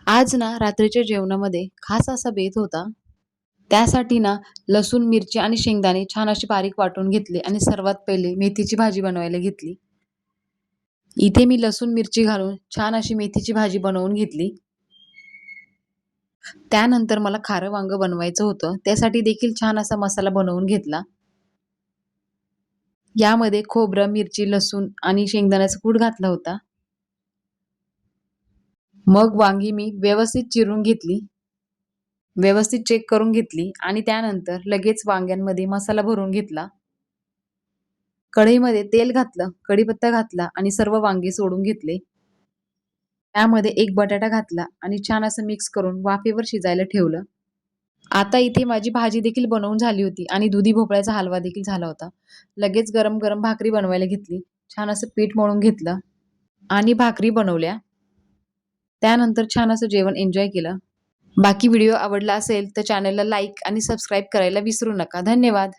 आज ना रात्रीच्या जेवणामध्ये खास असा बेत होता. त्यासाठी ना लसूण, मिरची आणि शेंगदाणे छान अशी बारीक वाटून घेतले आणि सर्वात पहिले मेथीची भाजी बनवायला घेतली. इथे मी लसूण, मिरची घालून छान अशी मेथीची भाजी बनवून घेतली. त्यानंतर मला खारं वांगं बनवायचं होतं. त्यासाठी देखील छान असा मसाला बनवून घेतला. यामध्ये खोबरं, मिरची, लसूण आणि शेंगदाण्याचा कूट घातला होता. मग वांगी मी व्यवस्थित चिरून घेतली. व्यवस्थित चेक करून घेतली आणि त्यानंतर लगेच वांग्यांमध्ये मसाला भरून घेतला. कढईमध्ये तेल घातलं, कढीपत्ता घातला आणि सर्व वांगे सोडून घेतले. त्यामध्ये एक बटाटा घातला आणि छान असं मिक्स करून वाफेवर शिजायला ठेवलं. आता इथे माझी भाजी देखील बनवून झाली होती आणि दुधी भोपळ्याचा हलवा देखील झाला होता. लगेच गरम-गरम भाकरी बनवायला घेतली. छान असं पीठ मळून घेतलं आणि भाकरी बनवल्या. त्यानंतर छान असं जेवण एन्जॉय केलं. बाकी व्हिडिओ आवडला असेल तर चॅनलला लाईक आणि सबस्क्राईब करायला विसरू नका. धन्यवाद.